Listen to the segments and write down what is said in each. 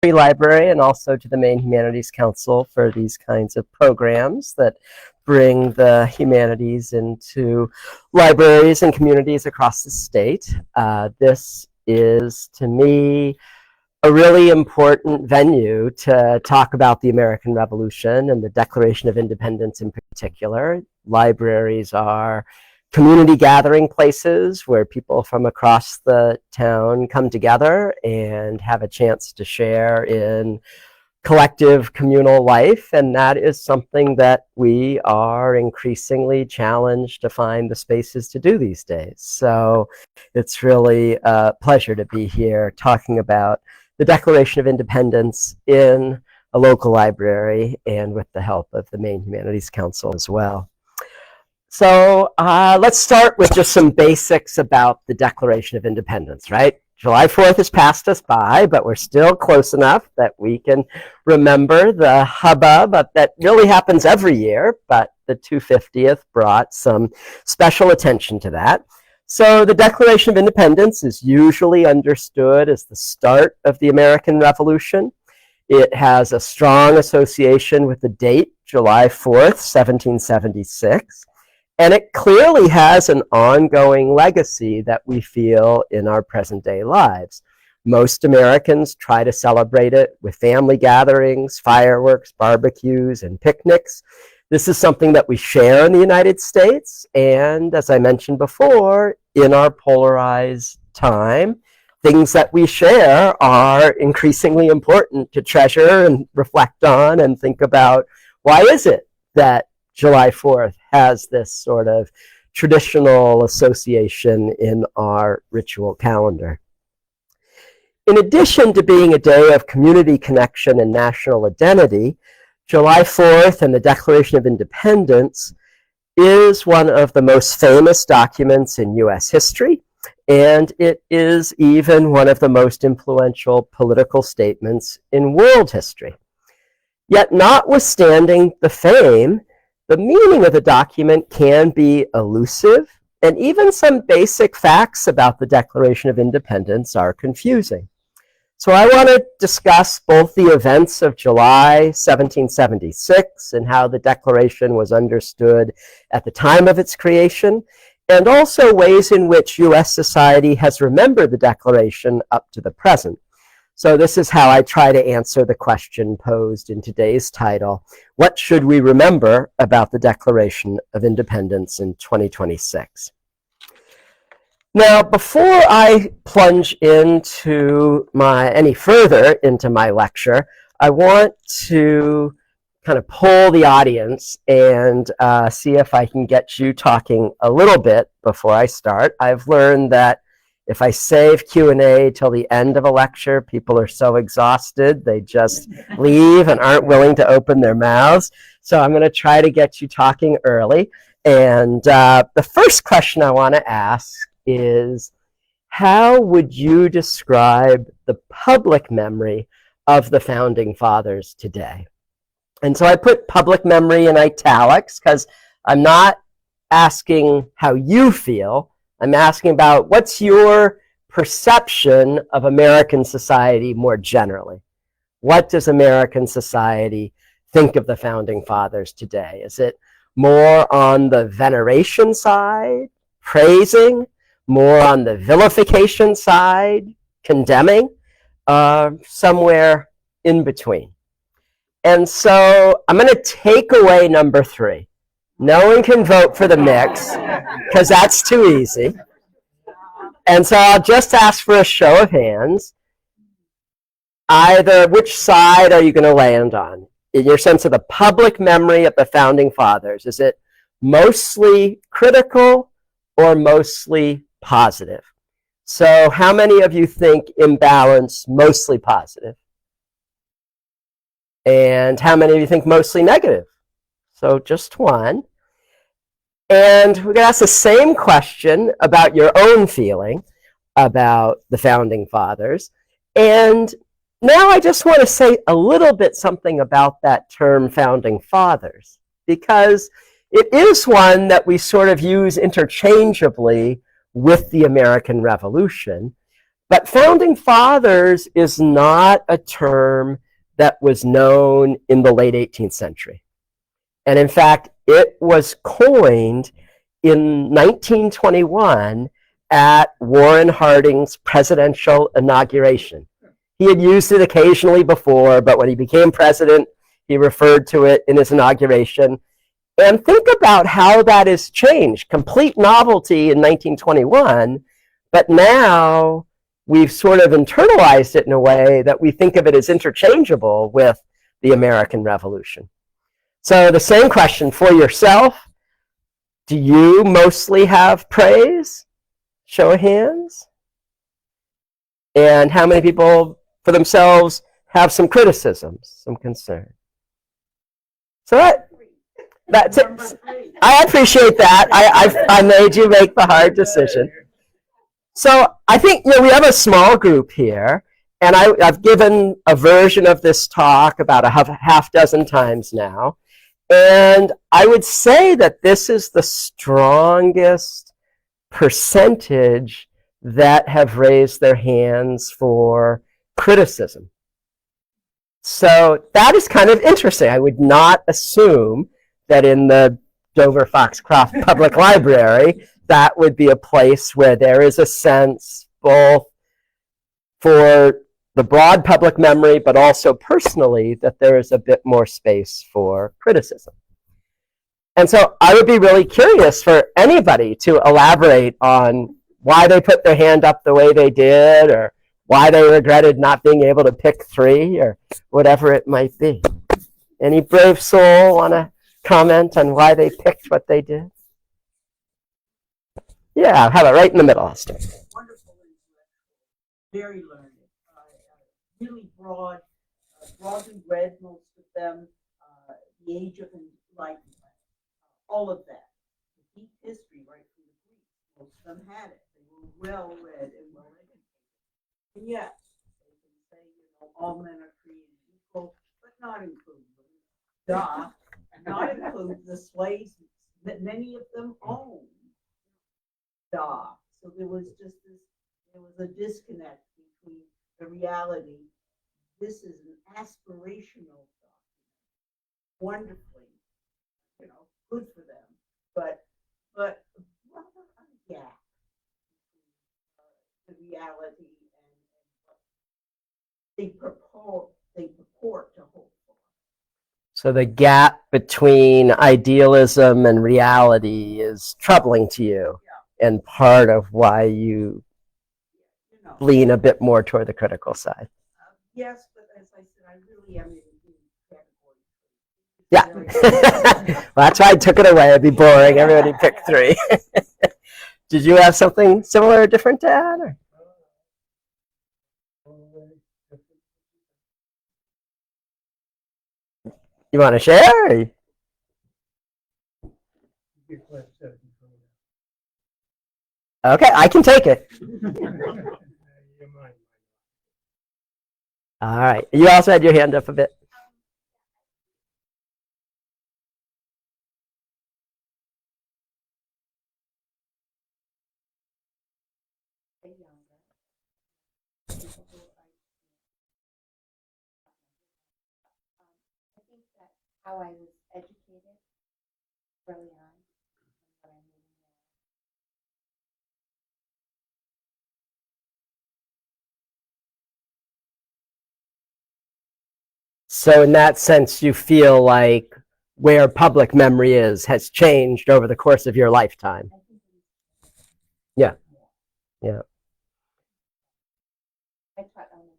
Library and also to the Maine Humanities Council for these kinds of programs that bring the humanities into libraries and communities across the state. This is, to me, a really important venue to talk about the American Revolution and the Declaration of Independence in particular. Libraries are community gathering places where people from across the town come together and have a chance to share in collective communal life, and that is something that we are increasingly challenged to find the spaces to do these days. So it's really a pleasure to be here talking about the Declaration of Independence in a local library and with the help of the Maine Humanities Council as well. So let's start with just some basics about the Declaration of Independence, right? July 4th has passed us by, but we're still close enough that we can remember the hubbub that really happens every year, but the 250th brought some special attention to that. So the Declaration of Independence is usually understood as the start of the American Revolution. It has a strong association with the date, July 4th, 1776. And it clearly has an ongoing legacy that we feel in our present day lives. Most Americans try to celebrate it with family gatherings, fireworks, barbecues, and picnics. This is something that we share in the United States. And as I mentioned before, in our polarized time, things that we share are increasingly important to treasure and reflect on and think about, why is it that July 4th has this sort of traditional association in our ritual calendar. In addition to being a day of community connection and national identity, July 4th and the Declaration of Independence is one of the most famous documents in US history, and it is even one of the most influential political statements in world history. Yet notwithstanding the fame, the meaning of the document can be elusive, and even some basic facts about the Declaration of Independence are confusing. So I want to discuss both the events of July 1776 and how the Declaration was understood at the time of its creation, and also ways in which US society has remembered the Declaration up to the present. So this is how I try to answer the question posed in today's title: what should we remember about the Declaration of Independence in 2026? Now, before I plunge into any further into my lecture, I want to kind of poll the audience and see if I can get you talking a little bit before I start. I've learned that if I save Q&A till the end of a lecture, people are so exhausted, they just leave and aren't willing to open their mouths. So I'm going to try to get you talking early. And the first question I want to ask is, how would you describe the public memory of the Founding Fathers today? And so I put public memory in italics because I'm not asking how you feel. I'm asking about what's your perception of American society more generally. What does American society think of the Founding Fathers today? Is it more on the veneration side, praising, more on the vilification side, condemning, somewhere in between? And so I'm going to take away number 3. No one can vote for the mix because that's too easy. And so I'll just ask for a show of hands. Either which side are you going to land on? In your sense of the public memory of the Founding Fathers, is it mostly critical or mostly positive? So how many of you think imbalance, mostly positive? And how many of you think mostly negative? So just one. And we're going to ask the same question about your own feeling about the Founding Fathers. And now I just want to say a little bit something about that term Founding Fathers, because it is one that we sort of use interchangeably with the American Revolution. But founding fathers is not a term that was known in the late 18th century. And in fact, it was coined in 1921 at Warren Harding's presidential inauguration. He had used it occasionally before, but when he became president, he referred to it in his inauguration. And think about how that has changed. Complete novelty in 1921, but now we've sort of internalized it in a way that we think of it as interchangeable with the American Revolution. So the same question for yourself. Do you mostly have praise? Show of hands. And how many people for themselves have some criticisms, some concern? So that's it. I appreciate that. I made you make the hard decision. So I think we have a small group here, and I've given a version of this talk about a half dozen times now. And I would say that this is the strongest percentage that have raised their hands for criticism. So that is kind of interesting. I would not assume that in the Dover Foxcroft Public Library, that would be a place where there is a sense both for the broad public memory, but also personally, that there is a bit more space for criticism. And so I would be really curious for anybody to elaborate on why they put their hand up the way they did, or why they regretted not being able to pick 3, or whatever it might be. Any brave soul want to comment on why they picked what they did? Yeah, how about right in the middle? Wonderful, very learned, really broad, broadly read most of them, the age of enlightenment, all of that. The deep history right from the Greeks, most of them had it. They were well read and well educated. And yet, they can say, all men are created equal, but not include women. Not include the slaves that many of them owned. So there was a disconnect between the reality. This is an aspirational document, wonderfully, good for them, but rather a gap between the reality and what they purport to hope for. So the gap between idealism and reality is troubling to you. Yeah. And part of why you lean a bit more toward the critical side. Yes, but as I said, I really am in category 3. Yeah. Well, that's why I took it away. It'd be boring. Everybody picked 3. Did you have something similar or different to add? Or? You want to share? Or? Okay, I can take it. All right. You also had your hand up a bit. I think that how I was educated early on, what I mean. So in that sense, you feel like where public memory has changed over the course of your lifetime. Yeah. Yeah. I taught elementary.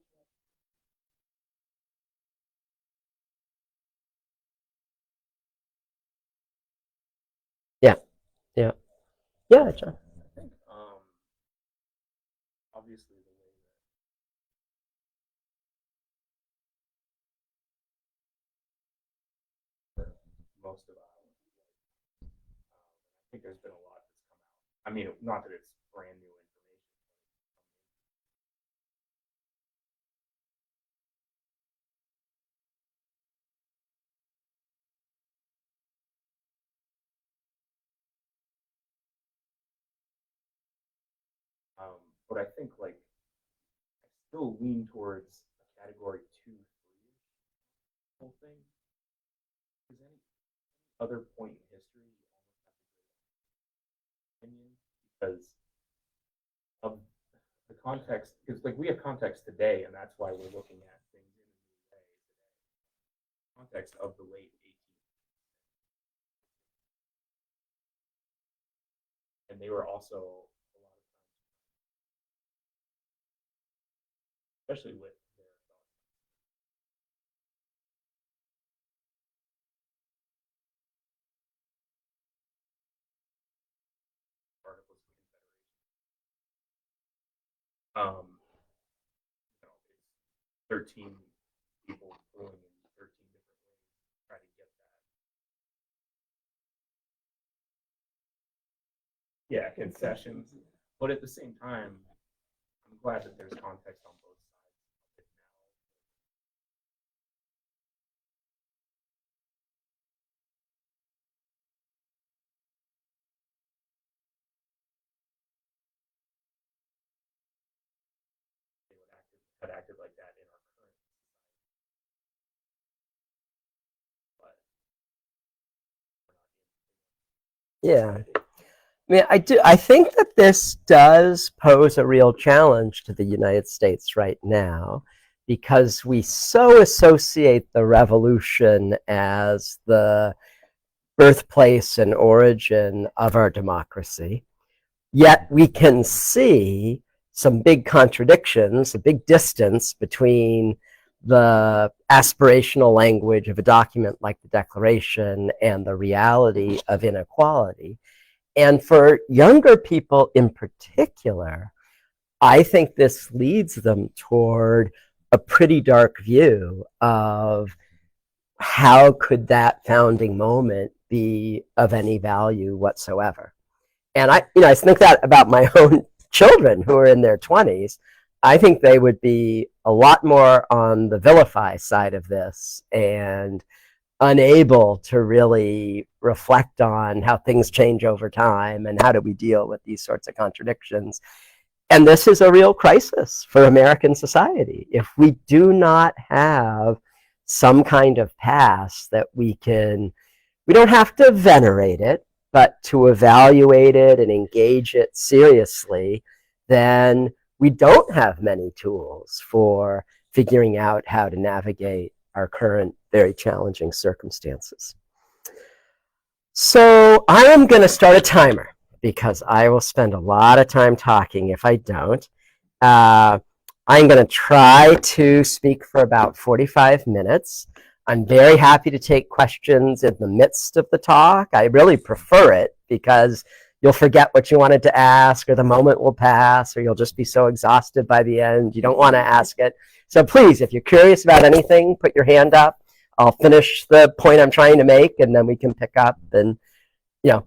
Yeah. Yeah. Yeah, John. Obviously, the way that most of our I think there's been a lot that's come out. I mean, not that it's brand new information. But I think like still lean towards a category 2, 3 whole thing. Is any other point in history you almost have to give opinion because of the context? Because like we have context today, and that's why we're looking at things in a new way today. Context of the late-eighteenth, and they were also a lot of times, especially with their articles of confederation. You know, it's 13 people pulling in 13 different ways to try to get that. Yeah, concessions. But at the same time, I'm glad that there's context on both sides of it now. They would had acted like that in our current society, but we're not in. Yeah. I mean, I think that this does pose a real challenge to the United States right now because we so associate the revolution as the birthplace and origin of our democracy. Yet we can see some big contradictions, a big distance between the aspirational language of a document like the Declaration and the reality of inequality. And for younger people in particular, I think this leads them toward a pretty dark view of how could that founding moment be of any value whatsoever. And I think that about my own children who are in their 20s. I think they would be a lot more on the vilify side of this and unable to really reflect on how things change over time and how do we deal with these sorts of contradictions. And this is a real crisis for American society. If we do not have some kind of past that we don't have to venerate it, but to evaluate it and engage it seriously, then we don't have many tools for figuring out how to navigate our current very challenging circumstances. So I am going to start a timer because I will spend a lot of time talking if I don't. I'm going to try to speak for about 45 minutes. I'm very happy to take questions in the midst of the talk. I really prefer it because you'll forget what you wanted to ask, or the moment will pass, or you'll just be so exhausted by the end you don't want to ask it. So please, if you're curious about anything, put your hand up. I'll finish the point I'm trying to make, and then we can pick up and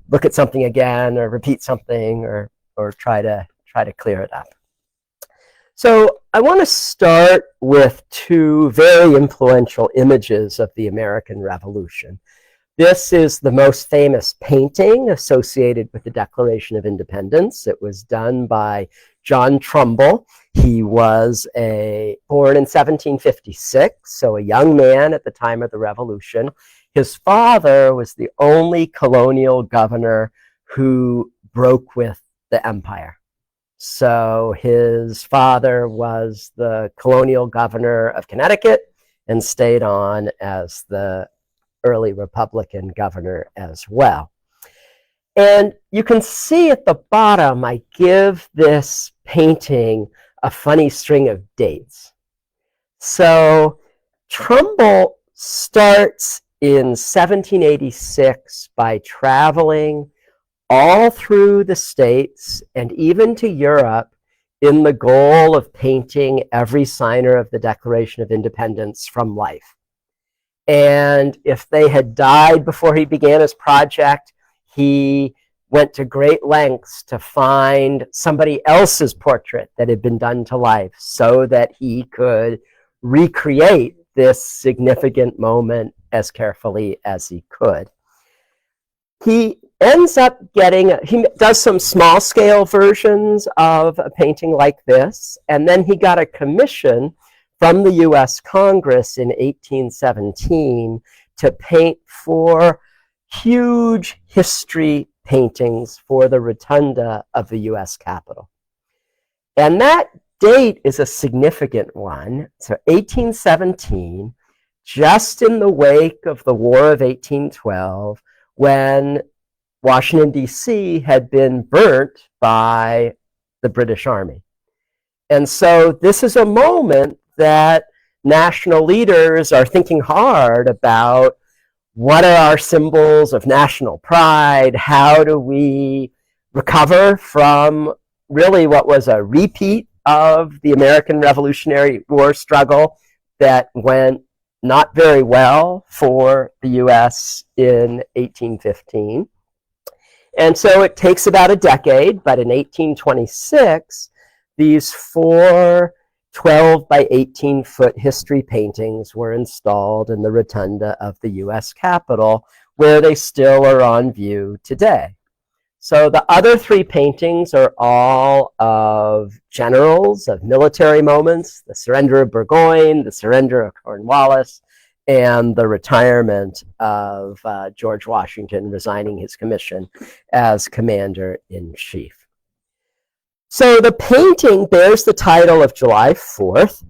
look at something again, or repeat something, or try to clear it up. So I want to start with two very influential images of the American Revolution. This is the most famous painting associated with the Declaration of Independence. It was done by John Trumbull. He was born in 1756, so a young man at the time of the Revolution. His father was the only colonial governor who broke with the empire. So his father was the colonial governor of Connecticut and stayed on as the early Republican governor as well. And you can see at the bottom, I give this painting a funny string of dates. So Trumbull starts in 1786 by traveling all through the States and even to Europe in the goal of painting every signer of the Declaration of Independence from life. And if they had died before he began his project, he went to great lengths to find somebody else's portrait that had been done to life so that he could recreate this significant moment as carefully as he could. he ends up getting, he does some small scale versions of a painting like this, and then he got a commission from the US Congress in 1817 to paint 4 huge history paintings for the rotunda of the US Capitol. And that date is a significant one. So 1817, just in the wake of the War of 1812, when Washington, D.C. had been burnt by the British Army. And so this is a moment that national leaders are thinking hard about what are our symbols of national pride? How do we recover from really what was a repeat of the American Revolutionary War struggle that went not very well for the U.S. in 1815. And so it takes about a decade, but in 1826, these 4 12 by 18 foot history paintings were installed in the rotunda of the US Capitol, where they still are on view today. So the other 3 paintings are all of generals, of military moments, the surrender of Burgoyne, the surrender of Cornwallis, and the retirement of George Washington resigning his commission as commander-in-chief. So the painting bears the title of July 4th,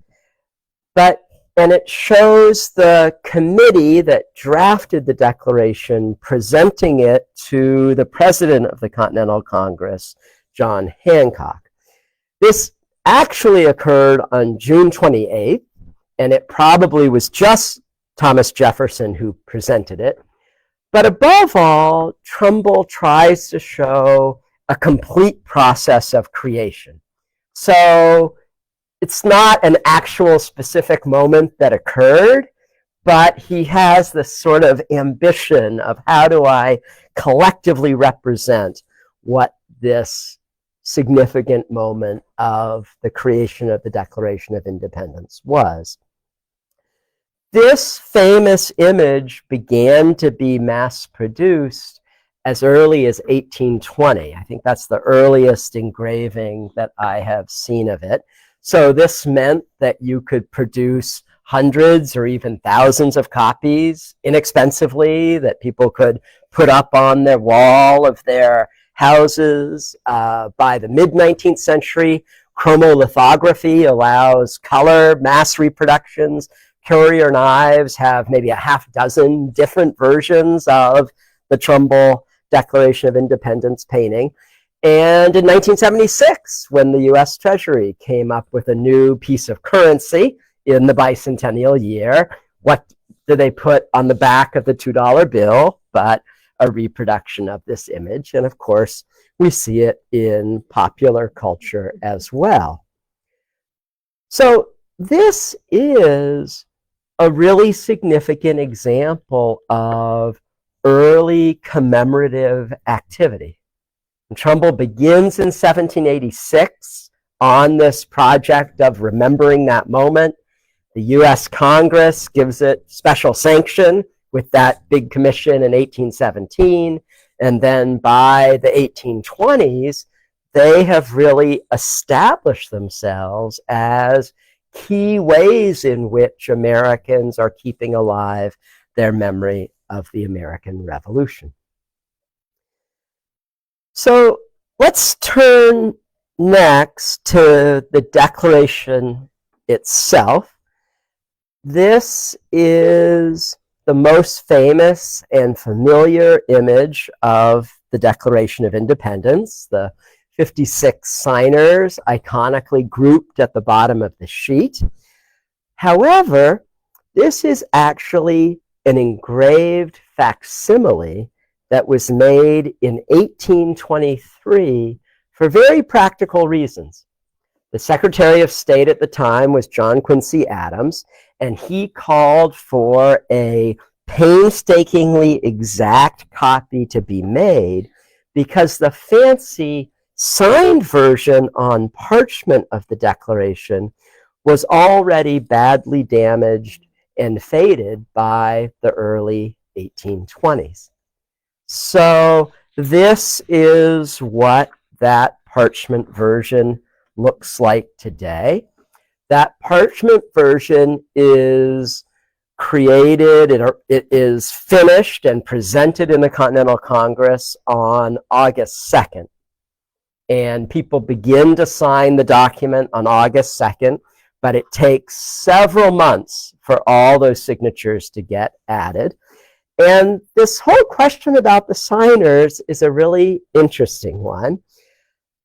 and it shows the committee that drafted the Declaration presenting it to the President of the Continental Congress, John Hancock. This actually occurred on June 28th, and it probably was just Thomas Jefferson who presented it. But above all, Trumbull tries to show a complete process of creation. So it's not an actual specific moment that occurred, but he has this sort of ambition of how do I collectively represent what this significant moment of the creation of the Declaration of Independence was. This famous image began to be mass-produced as early as 1820. I think that's the earliest engraving that I have seen of it. So this meant that you could produce hundreds or even thousands of copies inexpensively that people could put up on their wall of their houses. By the mid-19th century, chromolithography allows color mass reproductions. Currier and Ives have maybe a half dozen different versions of the Trumbull Declaration of Independence painting. And in 1976, when the US Treasury came up with a new piece of currency in the bicentennial year, what do they put on the back of the $2 bill but a reproduction of this image? And of course, we see it in popular culture as well. So this is a really significant example of early commemorative activity. And Trumbull begins in 1786 on this project of remembering that moment. The US Congress gives it special sanction with that big commission in 1817. And then by the 1820s, they have really established themselves as key ways in which Americans are keeping alive their memory of the American Revolution. So let's turn next to the Declaration itself. This is the most famous and familiar image of the Declaration of Independence, the 56 signers iconically grouped at the bottom of the sheet. However, this is actually an engraved facsimile that was made in 1823 for very practical reasons. The Secretary of State at the time was John Quincy Adams, and he called for a painstakingly exact copy to be made because the fancy signed version on parchment of the Declaration was already badly damaged and faded by the early 1820s. So this is what that parchment version looks like today. That parchment version is created, it is finished and presented in the Continental Congress on August 2nd. And people begin to sign the document on August 2nd, but it takes several months for all those signatures to get added. And this whole question about the signers is a really interesting one.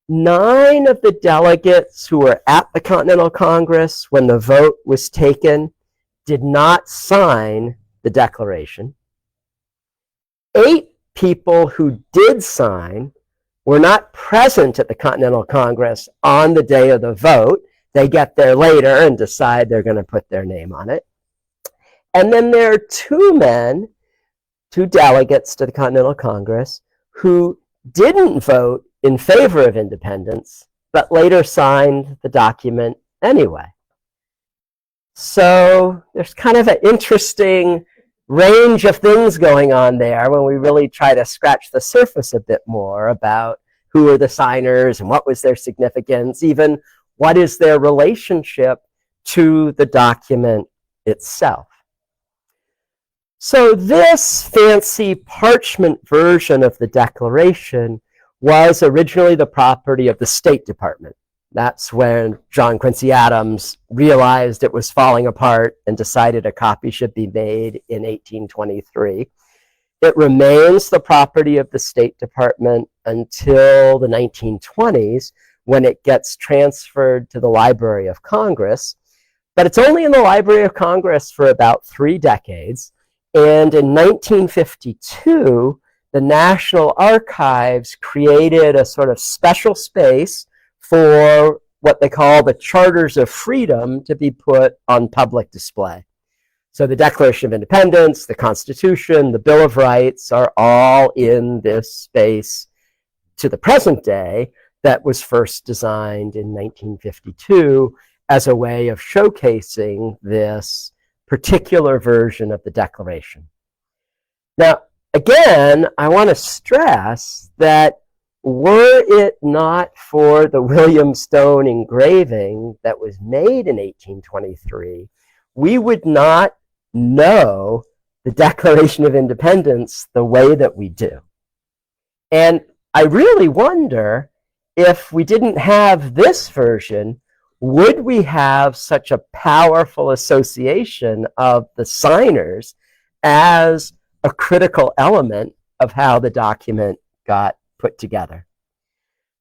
9 of the delegates who were at the Continental Congress when the vote was taken did not sign the declaration. 8 people who did sign were not present at the Continental Congress on the day of the vote. They get there later and decide they're going to put their name on it. And then there are 2 delegates to the Continental Congress who didn't vote in favor of independence, but later signed the document anyway. So there's kind of an interesting range of things going on there when we really try to scratch the surface a bit more about who are the signers and what was their significance, even what is their relationship to the document itself. So this fancy parchment version of the Declaration was originally the property of the State Department. That's when John Quincy Adams realized it was falling apart and decided a copy should be made in 1823. It remains the property of the State Department until the 1920s, when it gets transferred to the Library of Congress. But it's only in the Library of Congress for about 3 decades. And in 1952, the National Archives created a sort of special space for what they call the Charters of Freedom to be put on public display. So the Declaration of Independence, the Constitution, the Bill of Rights are all in this space to the present day that was first designed in 1952 as a way of showcasing this particular version of the Declaration. Now, again, I want to stress that were it not for the William Stone engraving that was made in 1823, we would not know the Declaration of Independence the way that we do. And I really wonder, if we didn't have this version, would we have such a powerful association of the signers as a critical element of how the document got put together?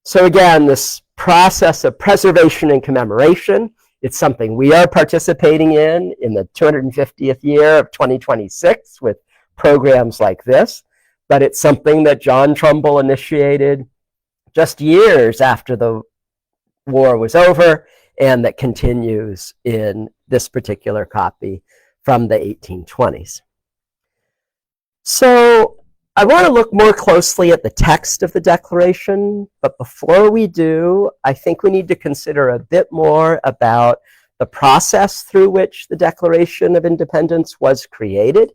So again, this process of preservation and commemoration, it's something we are participating in the 250th year of 2026 with programs like this, but it's something that John Trumbull initiated just years after the war was over, and that continues in this particular copy from the 1820s. So I want to look more closely at the text of the Declaration, but before we do, I think we need to consider a bit more about the process through which the Declaration of Independence was created.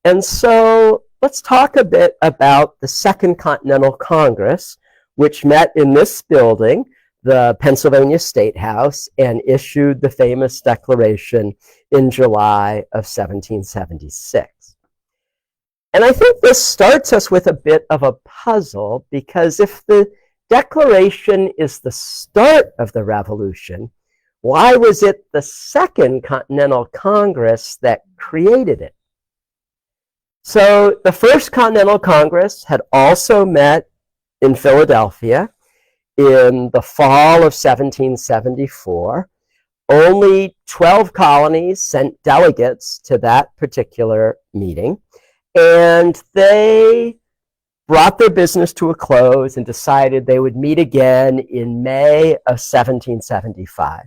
And so let's talk a bit about the Second Continental Congress, which met in this building, the Pennsylvania State House, and issued the famous Declaration in July of 1776. And I think this starts us with a bit of a puzzle, because if the Declaration is the start of the Revolution, why was it the Second Continental Congress that created it? So the First Continental Congress had also met in Philadelphia in the fall of 1774. Only 12 colonies sent delegates to that particular meeting, and they brought their business to a close and decided they would meet again in May of 1775.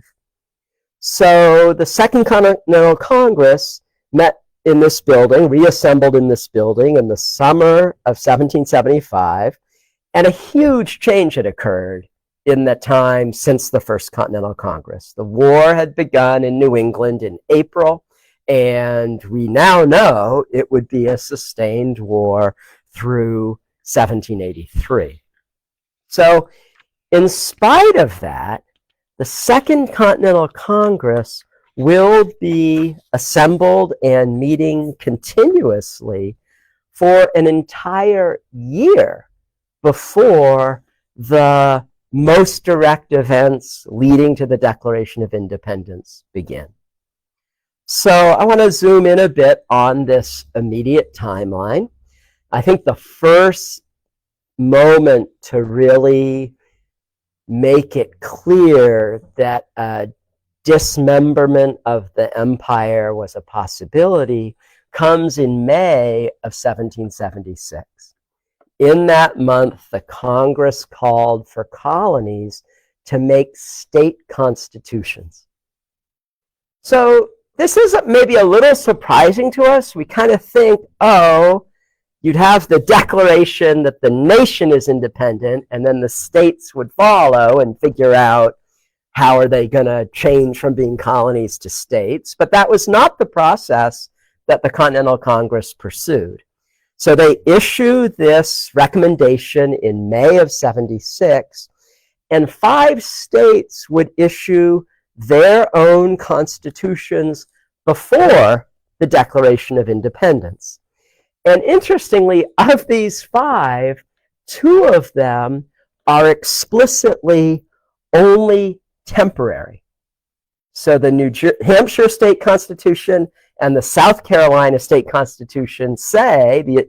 So the Second Continental Congress met in this building, reassembled in this building in the summer of 1775, and a huge change had occurred in the time since the First Continental Congress. The war had begun in New England in April, and we now know it would be a sustained war through 1783. So in spite of that, the Second Continental Congress will be assembled and meeting continuously for an entire year before the most direct events leading to the Declaration of Independence begin. So I want to zoom in a bit on this immediate timeline. I think the first moment to really make it clear that dismemberment of the empire was a possibility comes in May of 1776. In that month, the Congress called for colonies to make state constitutions. So this is maybe a little surprising to us. We kind of think, oh, you'd have the declaration that the nation is independent, and then the states would follow and figure out how are they going to change from being colonies to states. But that was not the process that the Continental Congress pursued. So they issued this recommendation in May of 76, and 5 states would issue their own constitutions before the Declaration of Independence. And interestingly, of these 5, 2 of them are explicitly only temporary. So the New Hampshire State Constitution and the South Carolina State Constitution say, the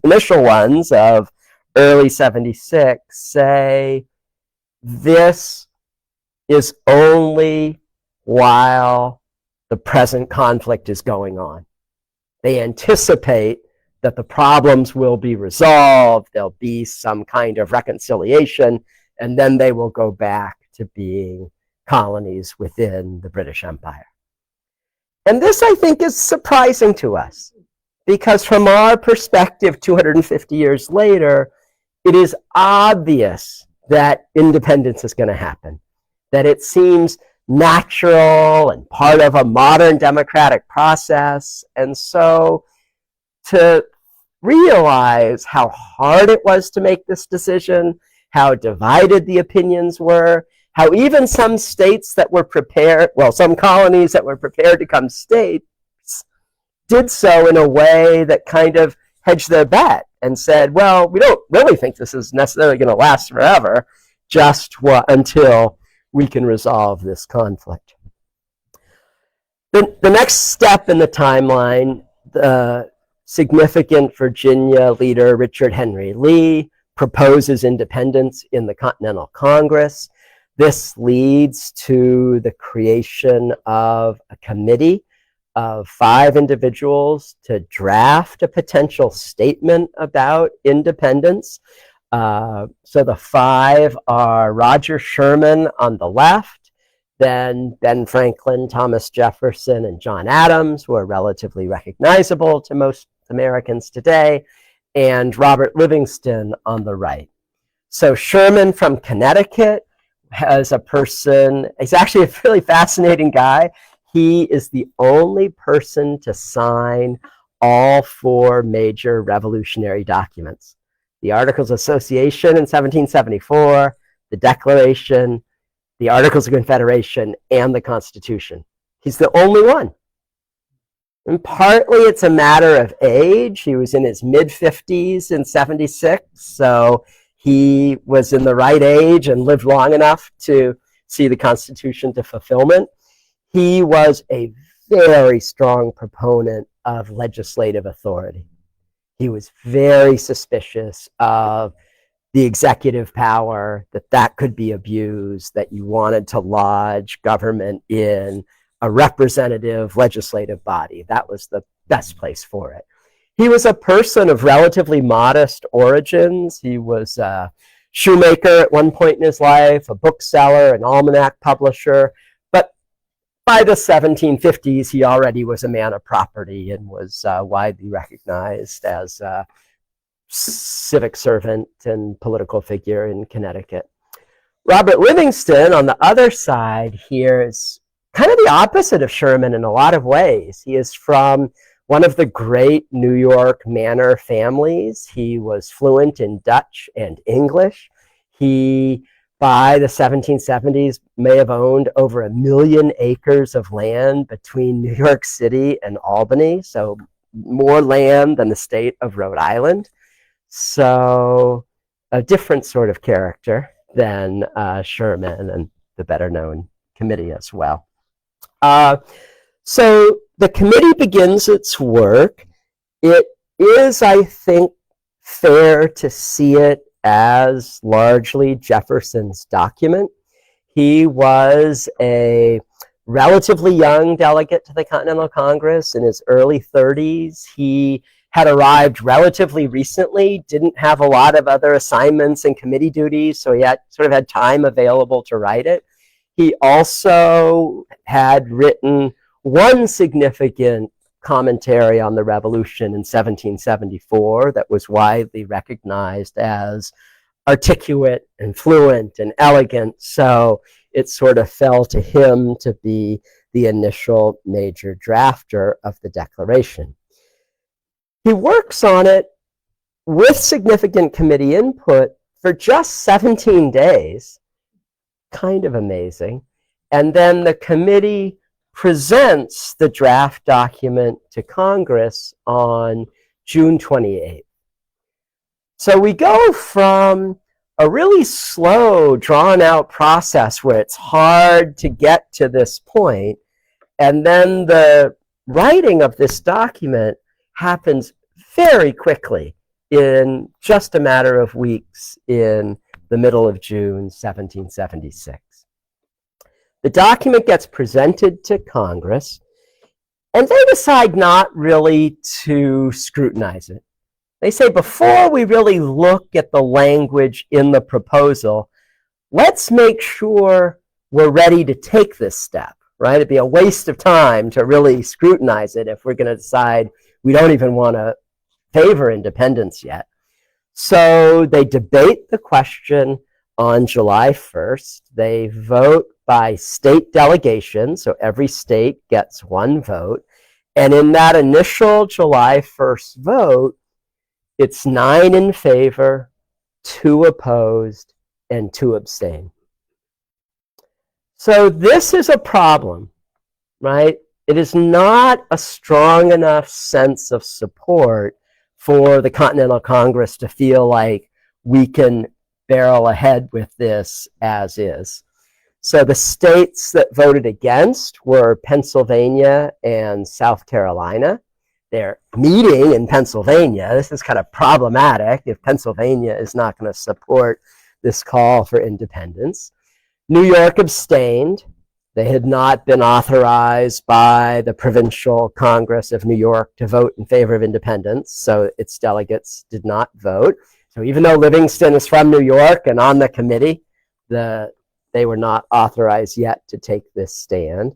initial ones of early 76 say, this is only while the present conflict is going on. They anticipate that the problems will be resolved, there'll be some kind of reconciliation, and then they will go back to being colonies within the British Empire. And this, I think, is surprising to us, because from our perspective 250 years later, it is obvious that independence is going to happen, that it seems natural and part of a modern democratic process. And so to realize how hard it was to make this decision, how divided the opinions were, how even some states that were prepared, well, some colonies that were prepared to become states did so in a way that kind of hedged their bet and said, well, we don't really think this is necessarily going to last forever, just until we can resolve this conflict. The next step in the timeline, the significant Virginia leader Richard Henry Lee proposes independence in the Continental Congress. This leads to the creation of a committee of 5 individuals to draft a potential statement about independence. So the 5 are Roger Sherman on the left, then Ben Franklin, Thomas Jefferson, and John Adams, who are relatively recognizable to most Americans today, and Robert Livingston on the right. So Sherman from Connecticut has a person, he's actually a really fascinating guy. He is the only person to sign all 4 major revolutionary documents: the Articles of Association in 1774, the Declaration, the Articles of Confederation, and the Constitution. He's the only one. And partly it's a matter of age. He was in his mid-50s in 76, so he was in the right age and lived long enough to see the Constitution to fulfillment. He was a very strong proponent of legislative authority. He was very suspicious of the executive power, that could be abused, that you wanted to lodge government in a representative legislative body. That was the best place for it. He was a person of relatively modest origins. He was a shoemaker at one point in his life, a bookseller, an almanac publisher. But by the 1750s, he already was a man of property and was widely recognized as a civic servant and political figure in Connecticut. Robert Livingston, on the other side here, is kind of the opposite of Sherman in a lot of ways. He is from one of the great New York manor families. He was fluent in Dutch and English. He, by the 1770s, may have owned over 1 million acres of land between New York City and Albany, so more land than the state of Rhode Island. So a different sort of character than Sherman and the better known committee as well. So the committee begins its work. It is, I think, fair to see it as largely Jefferson's document. He was a relatively young delegate to the Continental Congress in his early 30s. He had arrived relatively recently, didn't have a lot of other assignments and committee duties, so he had sort of had time available to write it. He also had written one significant commentary on the Revolution in 1774 that was widely recognized as articulate and fluent and elegant, so it sort of fell to him to be the initial major drafter of the Declaration. He works on it with significant committee input for just 17 days, kind of amazing, and then the committee presents the draft document to Congress on June 28th. So we go from a really slow, drawn-out process where it's hard to get to this point, and then the writing of this document happens very quickly in just a matter of weeks in the middle of June 1776. The document gets presented to Congress, and they decide not really to scrutinize it. They say, before we really look at the language in the proposal, let's make sure we're ready to take this step, right? It'd be a waste of time to really scrutinize it if we're going to decide we don't even want to favor independence yet. So they debate the question on July 1st. They vote by state delegation, so every state gets one vote. And in that initial July 1st vote, it's 9 in favor, 2 opposed, and 2 abstain. So this is a problem, right? It is not a strong enough sense of support for the Continental Congress to feel like we can barrel ahead with this as is. So the states that voted against were Pennsylvania and South Carolina. They're meeting in Pennsylvania. This is kind of problematic if Pennsylvania is not going to support this call for independence. New York abstained. They had not been authorized by the Provincial Congress of New York to vote in favor of independence, so its delegates did not vote. So even though Livingston is from New York and on the committee, they were not authorized yet to take this stand.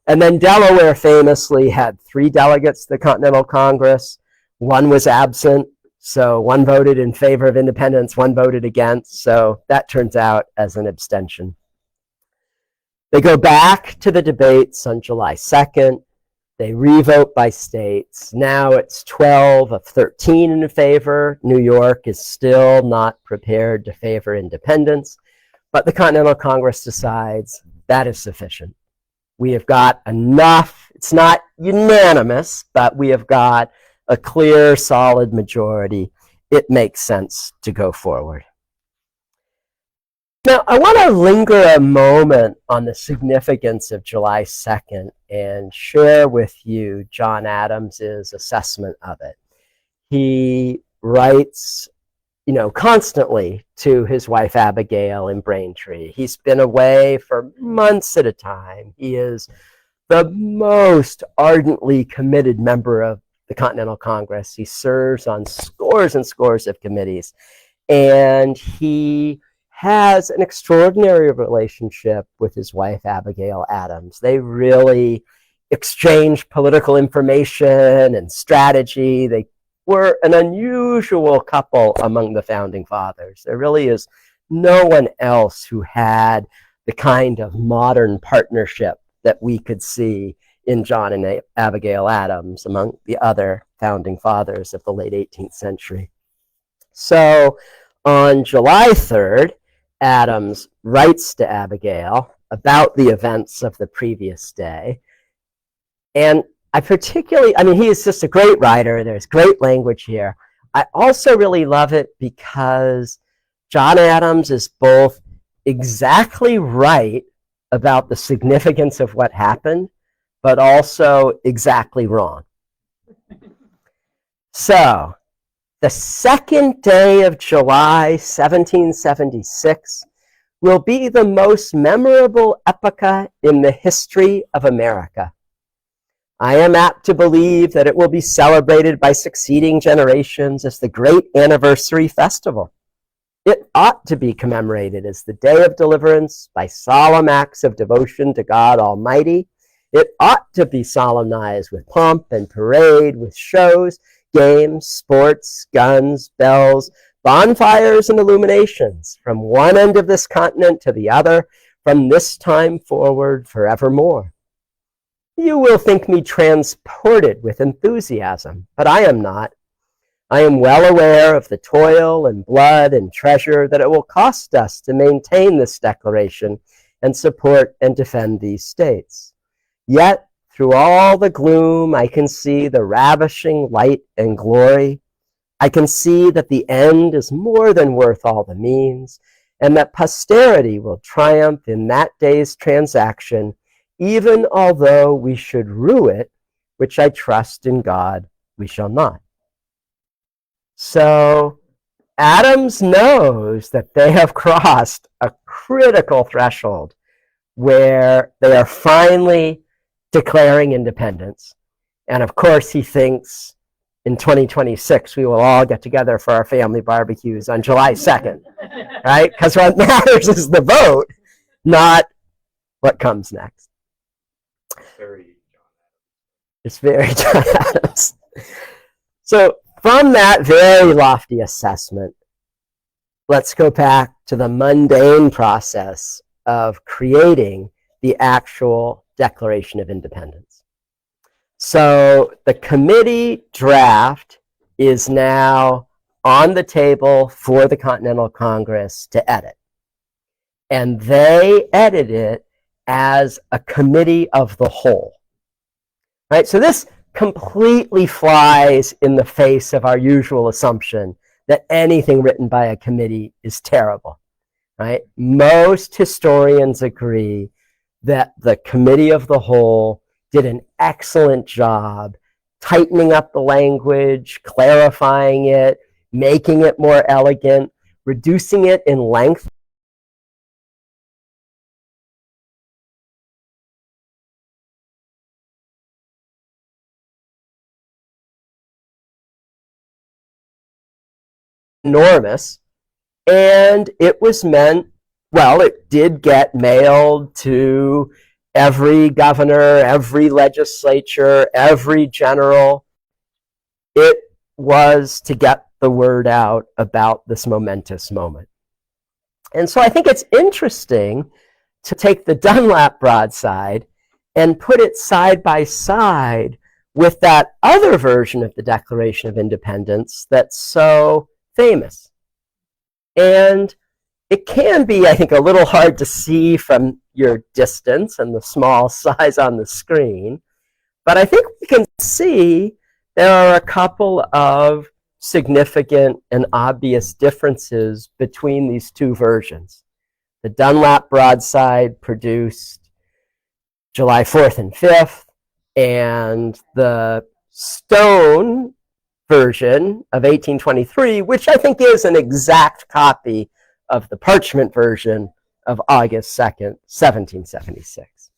And then Delaware famously had 3 delegates to the Continental Congress. 1 was absent, so 1 voted in favor of independence, 1 voted against, so that turns out as an abstention. They go back to the debates on July 2nd. They revote by states. Now it's 12 of 13 in favor. New York is still not prepared to favor independence, but the Continental Congress decides that is sufficient. We have got enough. It's not unanimous, but we have got a clear, solid majority. It makes sense to go forward. Now, I want to linger a moment on the significance of July 2nd and share with you John Adams's assessment of it. He writes, constantly to his wife Abigail in Braintree. He's been away for months at a time. He is the most ardently committed member of the Continental Congress. He serves on scores and scores of committees, and he has an extraordinary relationship with his wife, Abigail Adams. They really exchange political information and strategy. They were an unusual couple among the founding fathers. There really is no one else who had the kind of modern partnership that we could see in John and Abigail Adams, among the other founding fathers of the late 18th century. So on July 3rd, Adams writes to Abigail about the events of the previous day. And I mean, he is just a great writer. There's great language here. I also really love it because John Adams is both exactly right about the significance of what happened, but also exactly wrong. So, the second day of July, 1776, will be the most memorable epoch in the history of America. I am apt to believe that it will be celebrated by succeeding generations as the great anniversary festival. It ought to be commemorated as the day of deliverance by solemn acts of devotion to God Almighty. It ought to be solemnized with pomp and parade, with shows, games, sports, guns, bells, bonfires, and illuminations, from one end of this continent to the other, from this time forward forevermore. You will think me transported with enthusiasm, but I am not. I am well aware of the toil and blood and treasure that it will cost us to maintain this declaration and support and defend these states. Yet, through all the gloom, I can see the ravishing light and glory. I can see that the end is more than worth all the means, and that posterity will triumph in that day's transaction, even although we should rue it, which I trust in God we shall not. So Adams knows that they have crossed a critical threshold where they are finally declaring independence. And of course, he thinks in 2026, we will all get together for our family barbecues on July 2nd, right? Because what matters is the vote, not what comes next. It's very John Adams. So from that very lofty assessment, let's go back to the mundane process of creating the actual Declaration of Independence. So the committee draft is now on the table for the Continental Congress to edit. And they edit it as a committee of the whole. Right? So this completely flies in the face of our usual assumption that anything written by a committee is terrible. Right? Most historians agree that the committee of the whole did an excellent job tightening up the language, clarifying it, making it more elegant, reducing it in length. Enormous, and it was meant, well, it did get mailed to every governor, every legislature, every general. It was to get the word out about this momentous moment. And so I think it's interesting to take the Dunlap broadside and put it side by side with that other version of the Declaration of Independence that's so famous. And it can be, I think, a little hard to see from your distance and the small size on the screen, but I think we can see there are a couple of significant and obvious differences between these two versions. The Dunlap broadside produced July 4th and 5th, and the Stone version of 1823, which I think is an exact copy of the parchment version of August 2nd, 1776.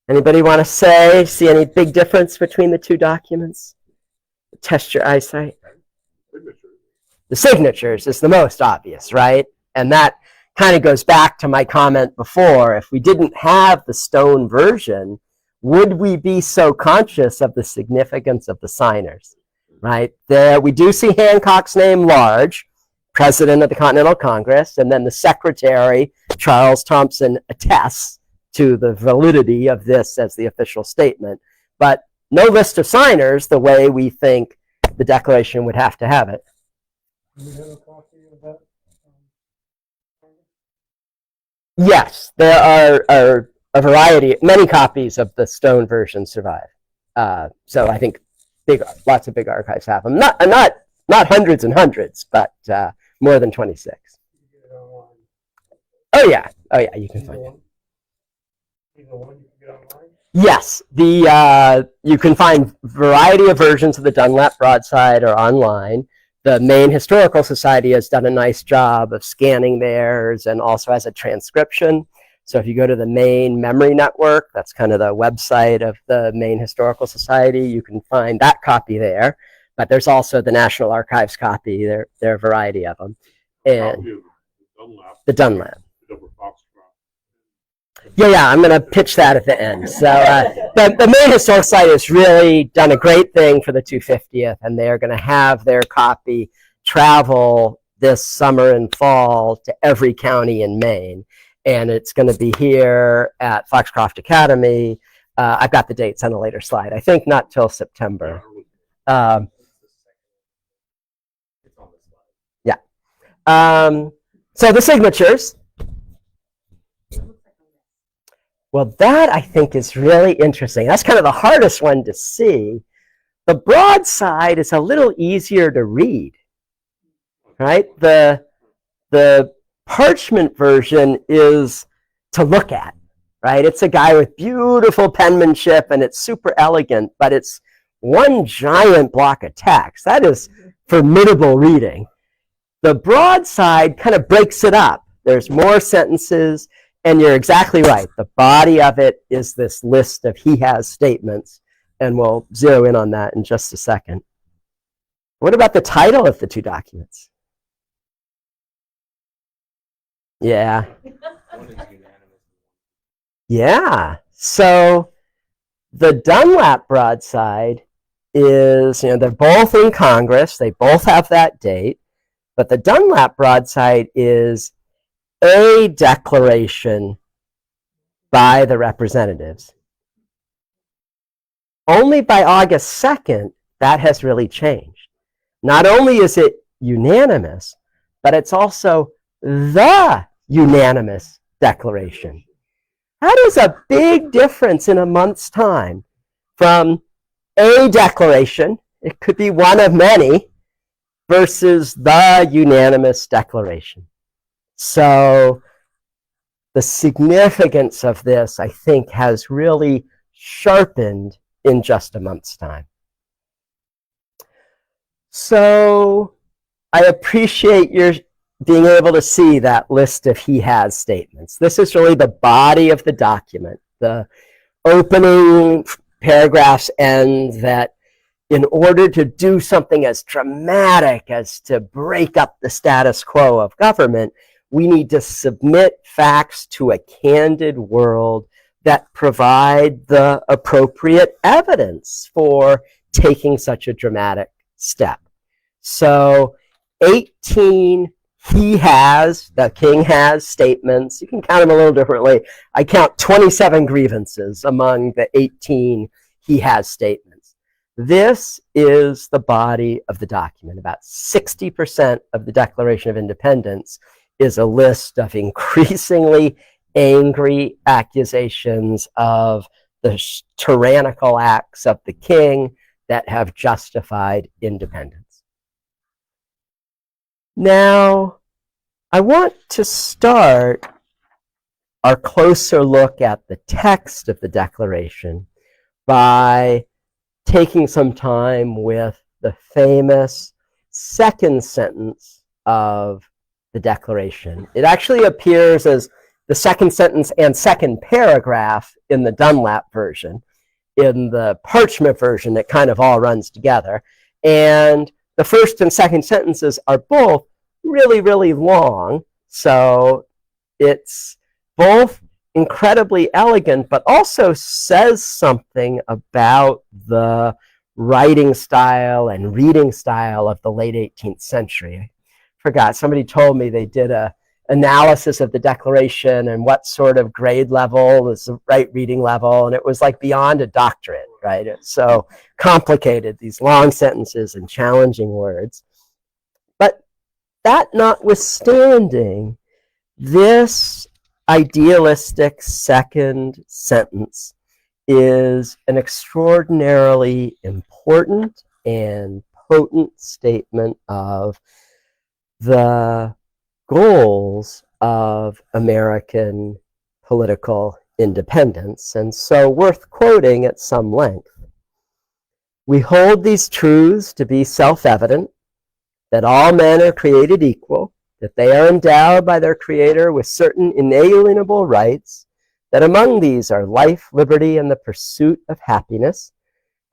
Anybody want to see any big difference between the two documents? Test your eyesight. The signatures is the most obvious, right? And that kind of goes back to my comment before. If we didn't have the Stone version, would we be so conscious of the significance of the signers? Right? There, we do see Hancock's name large, President of the Continental Congress, and then the Secretary, Charles Thompson, attests to the validity of this as the official statement, but no list of signers the way we think the Declaration would have to have it. Do we have a copy of that? Yes, there are a variety, many copies of the stone version survive. So I think lots of big archives have them. Not hundreds and hundreds, but more than 26. You get it online. Oh yeah, you can find it. Either one you can get online? Yes, you can find variety of versions of the Dunlap broadside or online. The Maine Historical Society has done a nice job of scanning theirs and also has a transcription. So if you go to the Maine Memory Network, that's kind of the website of the Maine Historical Society, you can find that copy there. But there's also the National Archives copy. There are a variety of them. And the Dunlap. Yeah, I'm going to pitch that at the end. So the Maine Historical Society has really done a great thing for the 250th, and they're going to have their copy travel this summer and fall to every county in Maine. And it's going to be here at Foxcroft Academy. I've got the dates on a later slide. I think not till September. Yeah. So the signatures. Well, that I think is really interesting. That's kind of the hardest one to see. The broadside is a little easier to read, right? The parchment version is to look at, right? It's a guy with beautiful penmanship and it's super elegant, but it's one giant block of text. That is formidable reading. The broadside kind of breaks it up. There's more sentences, and you're exactly right. The body of it is this list of he has statements, and we'll zero in on that in just a second. What about the title of the two documents? Yeah. Yeah. So the Dunlap broadside is, they're both in Congress. They both have that date. But the Dunlap broadside is a declaration by the representatives. Only by August 2nd, that has really changed. Not only is it unanimous, but it's also the unanimous declaration. That is a big difference in a month's time from a declaration, it could be one of many, versus the unanimous declaration. So the significance of this, I think, has really sharpened in just a month's time. So I appreciate your being able to see that list of he has statements. This is really the body of the document. The opening paragraphs end that in order to do something as dramatic as to break up the status quo of government, we need to submit facts to a candid world that provide the appropriate evidence for taking such a dramatic step. So 18 the king has statements. You can count them a little differently. I count 27 grievances among the 18 he has statements. This is the body of the document. About 60% of the Declaration of Independence is a list of increasingly angry accusations of the tyrannical acts of the king that have justified independence. Now, I want to start our closer look at the text of the Declaration by taking some time with the famous second sentence of the Declaration. It actually appears as the second sentence and second paragraph in the Dunlap version. In the parchment version, it kind of all runs together. And the first and second sentences are both really, really long. So it's both incredibly elegant, but also says something about the writing style and reading style of the late 18th century. I forgot, somebody told me they did a analysis of the Declaration and what sort of grade level is the right reading level. And it was like beyond a doctorate, right? It's so complicated, these long sentences and challenging words. But that notwithstanding, this idealistic second sentence is an extraordinarily important and potent statement of the goals of American political independence, and so worth quoting at some length. We hold these truths to be self-evident, that all men are created equal, that they are endowed by their Creator with certain inalienable rights, that among these are life, liberty, and the pursuit of happiness,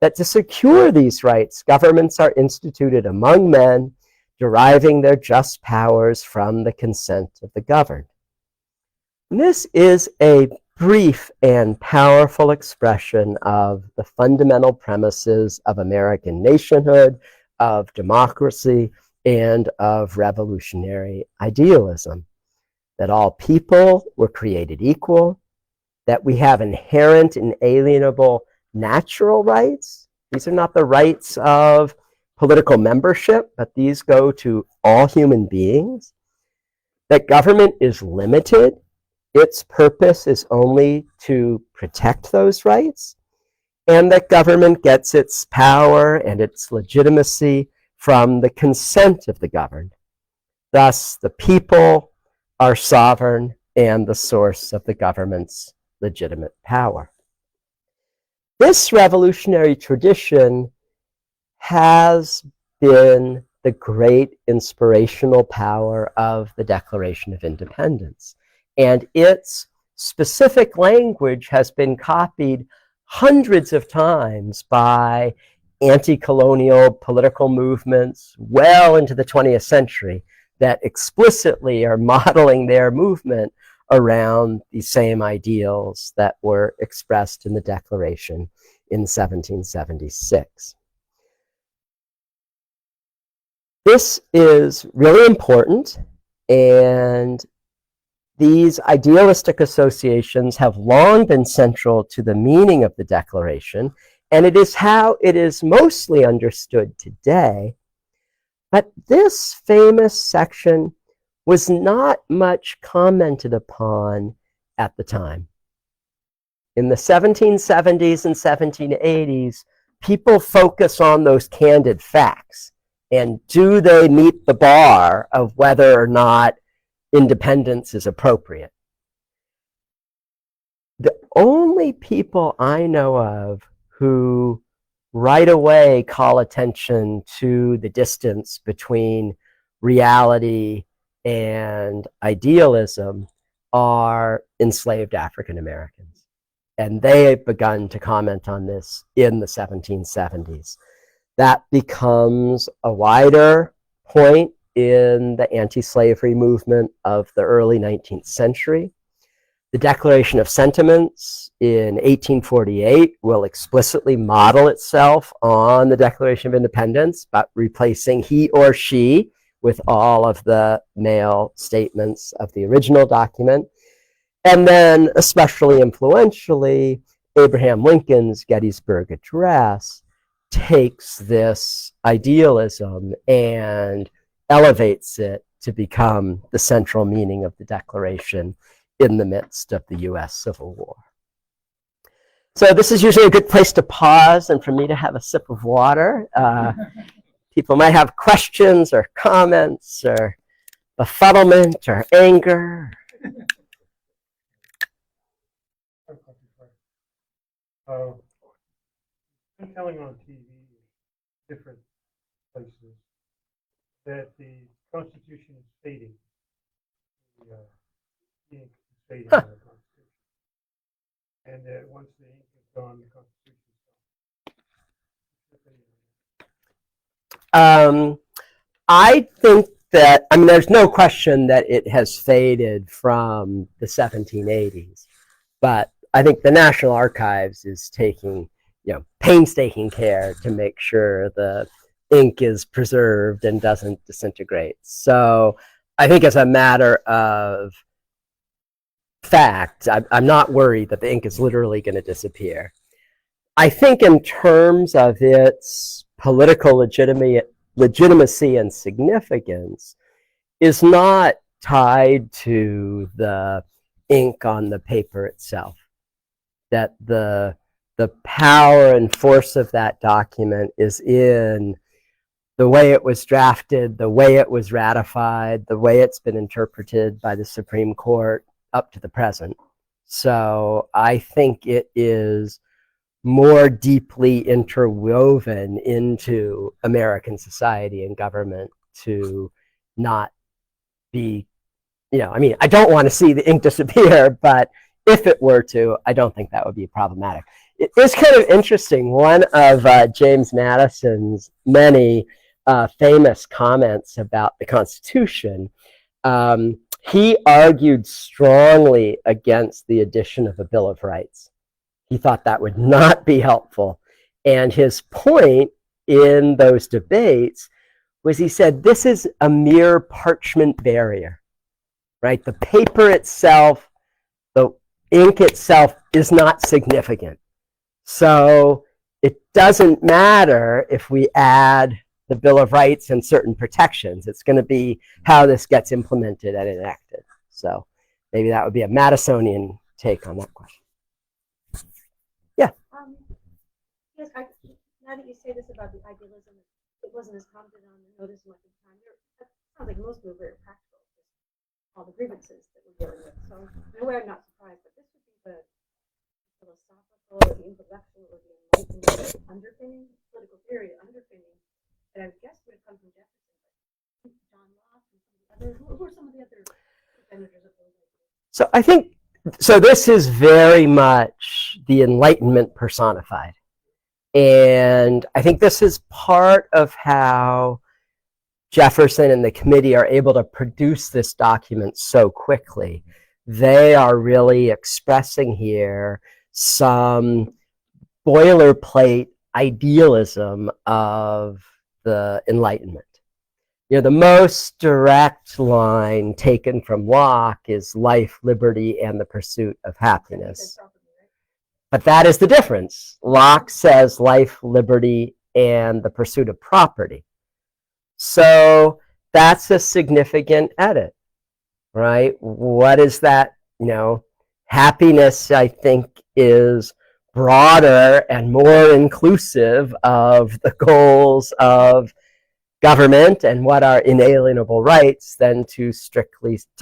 that to secure these rights, governments are instituted among men, deriving their just powers from the consent of the governed. And this is a brief and powerful expression of the fundamental premises of American nationhood, of democracy, and of revolutionary idealism. That all people were created equal, that we have inherent, inalienable natural rights. These are not the rights of political membership, but these go to all human beings. That government is limited. Its purpose is only to protect those rights. And that government gets its power and its legitimacy from the consent of the governed. Thus, the people are sovereign and the source of the government's legitimate power. This revolutionary tradition has been the great inspirational power of the Declaration of Independence. And its specific language has been copied hundreds of times by anti-colonial political movements well into the 20th century that explicitly are modeling their movement around the same ideals that were expressed in the Declaration in 1776. This is really important, and these idealistic associations have long been central to the meaning of the Declaration, and it is how it is mostly understood today. But this famous section was not much commented upon at the time. In the 1770s and 1780s, people focus on those candid facts. And do they meet the bar of whether or not independence is appropriate? The only people I know of who right away call attention to the distance between reality and idealism are enslaved African Americans. And they have begun to comment on this in the 1770s. That becomes a wider point in the anti-slavery movement of the early 19th century. The Declaration of Sentiments in 1848 will explicitly model itself on the Declaration of Independence, but replacing he or she with all of the male statements of the original document. And then, especially influentially, Abraham Lincoln's Gettysburg Address takes this idealism and elevates it to become the central meaning of the Declaration in the midst of the US Civil War. So this is usually a good place to pause and for me to have a sip of water. People might have questions or comments or befuddlement or anger. I'm telling on TV, different places, that the Constitution is fading. The ink is fading on the Constitution. And that once the ink is gone, the Constitution is gone. I think that, I mean, there's no question that it has faded from the 1780s, but I think the National Archives is taking, painstaking care to make sure the ink is preserved and doesn't disintegrate. So I think as a matter of fact, I'm not worried that the ink is literally going to disappear. I think in terms of its political legitimacy and significance is not tied to the ink on the paper itself. That the power and force of that document is in the way it was drafted, the way it was ratified, the way it's been interpreted by the Supreme Court up to the present. So I think it is more deeply interwoven into American society and government to not be, I mean, I don't want to see the ink disappear, but if it were to, I don't think that would be problematic. It is kind of interesting. One of James Madison's many famous comments about the Constitution, he argued strongly against the addition of a Bill of Rights. He thought that would not be helpful. And his point in those debates was he said, this is a mere parchment barrier, right? The paper itself, the ink itself is not significant. So it doesn't matter if we add the Bill of Rights and certain protections. It's going to be how this gets implemented and enacted. So maybe that would be a Madisonian take on that question. Yes, now that you say this about the idealism, it wasn't as commented on the notice much of the time. That sounds like most were very practical, all the grievances that we're dealing with. So in a way, I'm not surprised, but this would be the philosophical, or the intellectual, or the enlightenment underpinning, political theory underpinning, that I guess would come from Jefferson, but John Locke and some of the others. Who are some of the other defenders of those ideas? So I think, so this is very much the Enlightenment personified. And I think this is part of how Jefferson and the committee are able to produce this document so quickly. They are really expressing here some boilerplate idealism of the Enlightenment. The most direct line taken from Locke is life, liberty, and the pursuit of happiness. But that is the difference. Locke says life, liberty, and the pursuit of property. So that's a significant edit, right? What is that? Happiness, I think, is broader and more inclusive of the goals of government and what are inalienable rights than to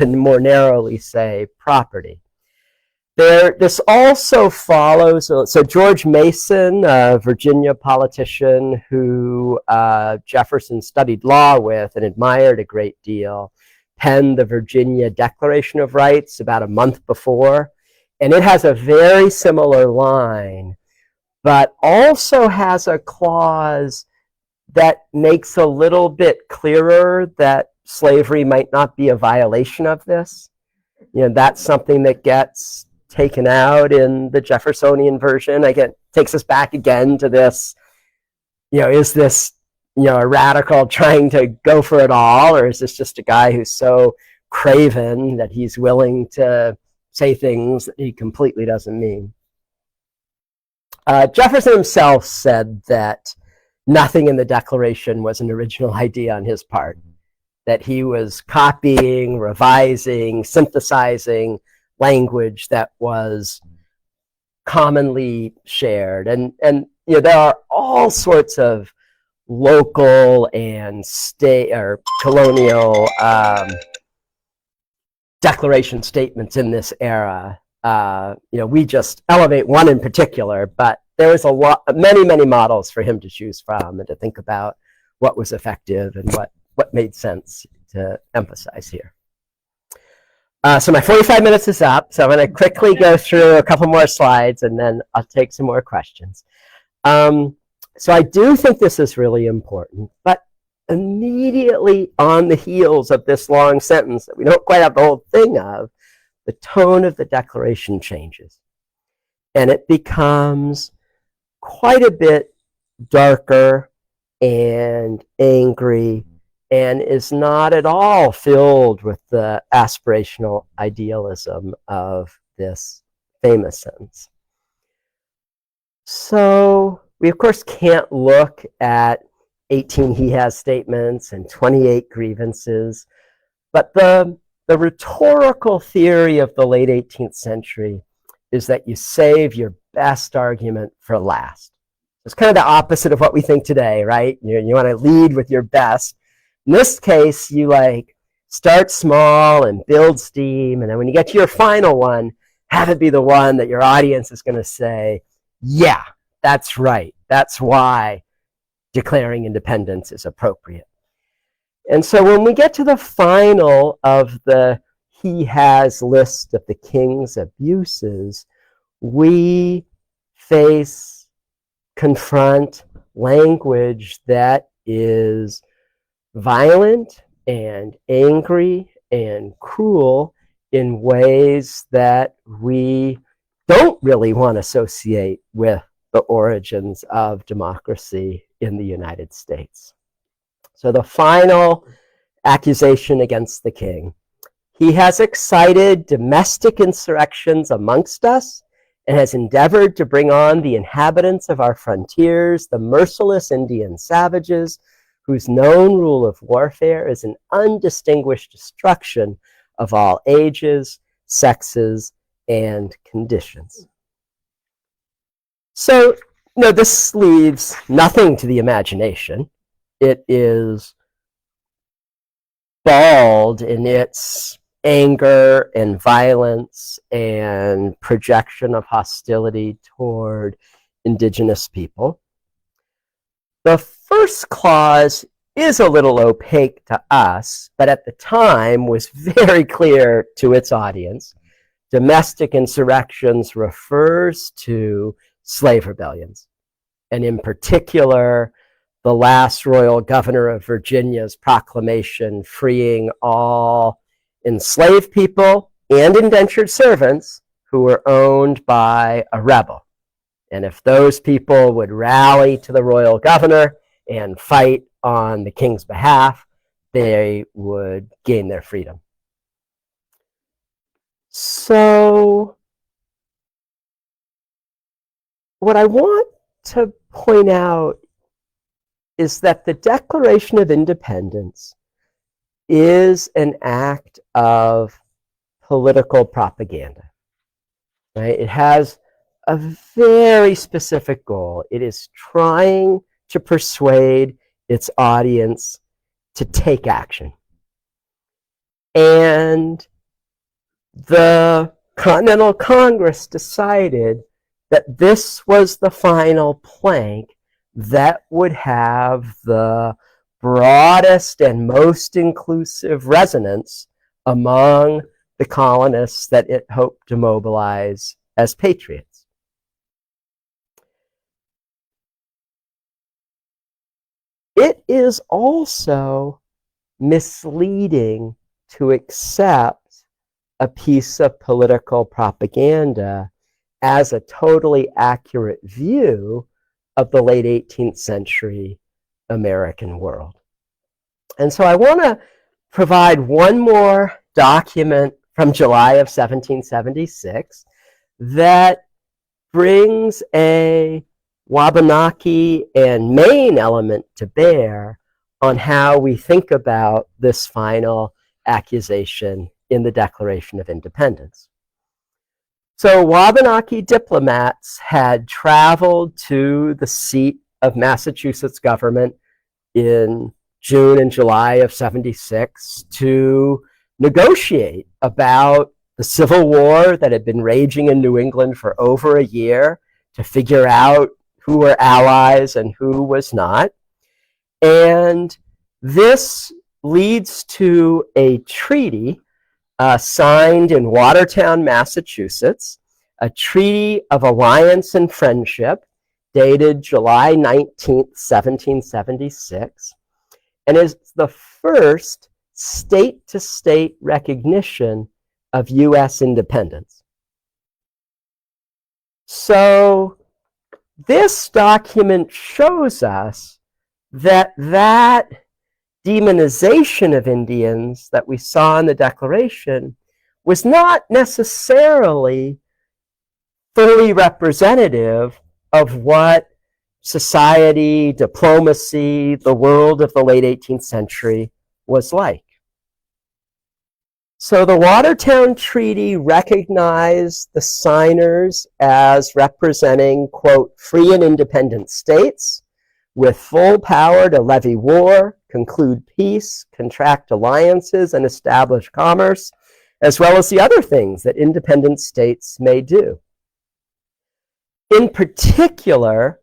more narrowly say property. This also follows, so George Mason, a Virginia politician who Jefferson studied law with and admired a great deal, penned the Virginia Declaration of Rights about a month before. And it has a very similar line, but also has a clause that makes a little bit clearer that slavery might not be a violation of this. That's something that gets taken out in the Jeffersonian version. Again, takes us back again to this, is this, a radical trying to go for it all, or is this just a guy who's so craven that he's willing to say things that he completely doesn't mean? Jefferson himself said that nothing in the Declaration was an original idea on his part, that he was copying, revising, synthesizing language that was commonly shared. And there are all sorts of local and state or colonial declaration statements in this era. We just elevate one in particular, but there was many models for him to choose from and to think about what was effective and what made sense to emphasize here. So my 45 minutes is up, so I'm going to quickly go through a couple more slides and then I'll take some more questions. So I do think this is really important, but immediately on the heels of this long sentence that we don't quite have the whole thing of, the tone of the Declaration changes. And it becomes quite a bit darker and angry and is not at all filled with the aspirational idealism of this famous sentence. So we, of course, can't look at 18 he has statements and 28 grievances, but the rhetorical theory of the late 18th century is that you save your best argument for last. It's kind of the opposite of what we think today, right? You want to lead with your best. In this case, you like start small and build steam, and then when you get to your final one, have it be the one that your audience is going to say, yeah, that's right. That's why declaring independence is appropriate. And so when we get to the final of the he has list of the king's abuses, we confront language that is violent and angry and cruel in ways that we don't really want to associate with the origins of democracy in the United States. So the final accusation against the king: he has excited domestic insurrections amongst us and has endeavored to bring on the inhabitants of our frontiers, the merciless Indian savages, whose known rule of warfare is an undistinguished destruction of all ages, sexes, and conditions. So, this leaves nothing to the imagination. It is bald in its anger and violence and projection of hostility toward indigenous people. The first clause is a little opaque to us, but at the time was very clear to its audience. Domestic insurrections refers to slave rebellions, and in particular, the last royal governor of Virginia's proclamation freeing all enslaved people and indentured servants who were owned by a rebel. And if those people would rally to the royal governor and fight on the king's behalf, they would gain their freedom. So, what I want to point out is that the Declaration of Independence is an act of political propaganda. Right? It has a very specific goal. It is trying to persuade its audience to take action. And the Continental Congress decided that this was the final plank that would have the broadest and most inclusive resonance among the colonists that it hoped to mobilize as patriots. It is also misleading to accept a piece of political propaganda as a totally accurate view of the late 18th century American world. And so I want to provide one more document from July of 1776 that brings a Wabanaki and Maine element to bear on how we think about this final accusation in the Declaration of Independence. So Wabanaki diplomats had traveled to the seat of Massachusetts government in June and July of 76 to negotiate about the Civil War that had been raging in New England for over a year, to figure out who were allies and who was not. And this leads to a treaty signed in Watertown, Massachusetts, a treaty of alliance and friendship dated July 19th, 1776, and is the first state-to-state recognition of U.S. independence. So this document shows us that demonization of Indians that we saw in the Declaration was not necessarily fully representative of what society, diplomacy, the world of the late 18th century was like. So the Watertown Treaty recognized the signers as representing, quote, free and independent states with full power to levy war, conclude peace, contract alliances, and establish commerce, as well as the other things that independent states may do. In particular,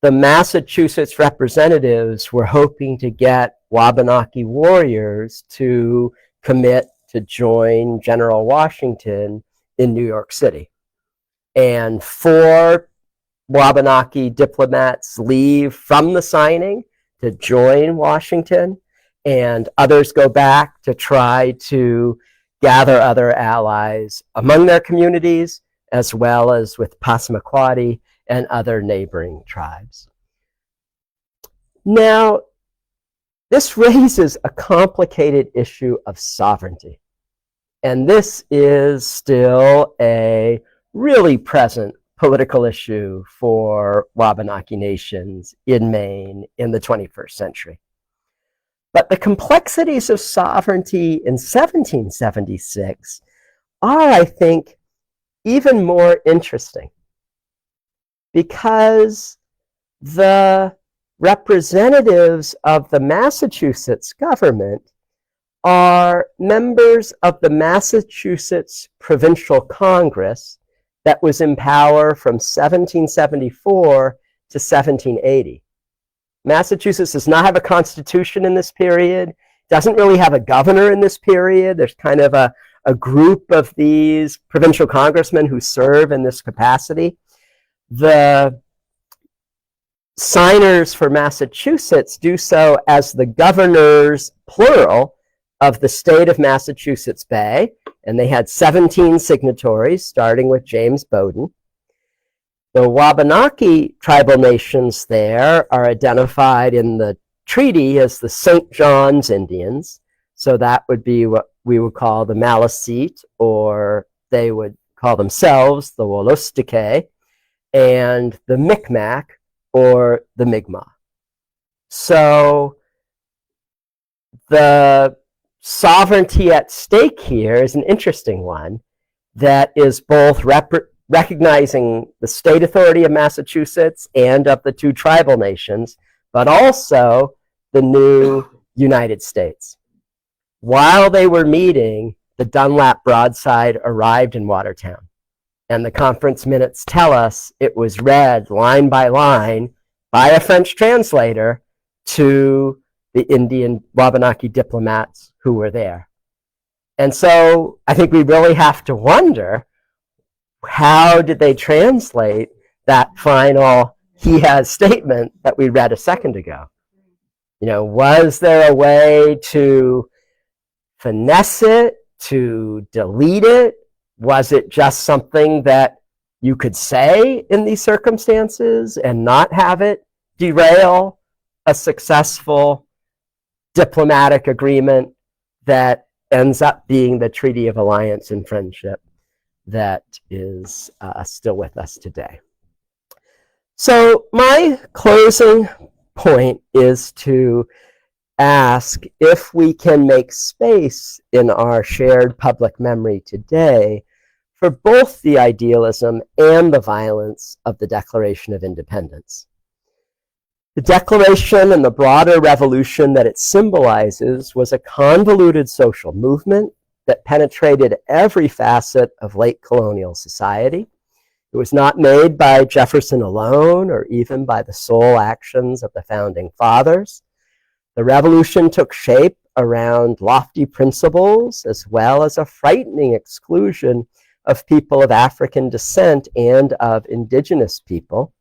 the Massachusetts representatives were hoping to get Wabanaki warriors to commit to join General Washington in New York City. And 4 Wabanaki diplomats leave from the signing to join Washington, and others go back to try to gather other allies among their communities, as well as with Passamaquoddy and other neighboring tribes. Now, this raises a complicated issue of sovereignty. And this is still a really present political issue for Wabanaki nations in Maine in the 21st century. But the complexities of sovereignty in 1776 are, I think, even more interesting, because the representatives of the Massachusetts government are members of the Massachusetts Provincial Congress that was in power from 1774 to 1780. Massachusetts does not have a constitution in this period, doesn't really have a governor in this period. There's kind of a group of these provincial congressmen who serve in this capacity. The signers for Massachusetts do so as the governors, plural, of the state of Massachusetts Bay, and they had 17 signatories, starting with James Bowdoin. The Wabanaki tribal nations there are identified in the treaty as the St. John's Indians, so that would be what we would call the Maliseet, or they would call themselves the Wolastoqey, and the Micmac, or the Mi'kmaq. So the sovereignty at stake here is an interesting one that is both recognizing the state authority of Massachusetts and of the 2 tribal nations, but also the new United States. While they were meeting, the Dunlap broadside arrived in Watertown, and the conference minutes tell us it was read line by line by a French translator to the Indian Wabanaki diplomats who were there. And so I think we really have to wonder, how did they translate that final "he has" statement that we read a second ago? You know, was there a way to finesse it, to delete it? Was it just something that you could say in these circumstances and not have it derail a successful diplomatic agreement that ends up being the Treaty of Alliance and Friendship that is still with us today? So my closing point is to ask if we can make space in our shared public memory today for both the idealism and the violence of the Declaration of Independence. The Declaration and the broader revolution that it symbolizes was a convoluted social movement that penetrated every facet of late colonial society. It was not made by Jefferson alone or even by the sole actions of the founding fathers. The revolution took shape around lofty principles as well as a frightening exclusion of people of African descent and of indigenous people.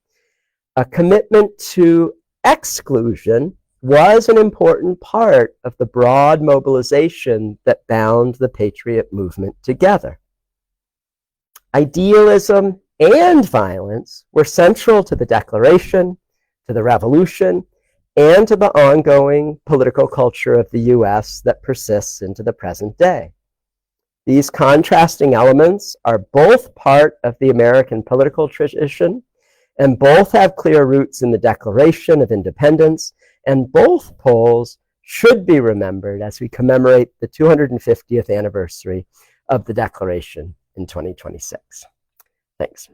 A commitment to exclusion was an important part of the broad mobilization that bound the Patriot movement together. Idealism and violence were central to the Declaration, to the Revolution, and to the ongoing political culture of the US that persists into the present day. These contrasting elements are both part of the American political tradition, and both have clear roots in the Declaration of Independence, and both poles should be remembered as we commemorate the 250th anniversary of the Declaration in 2026. Thanks.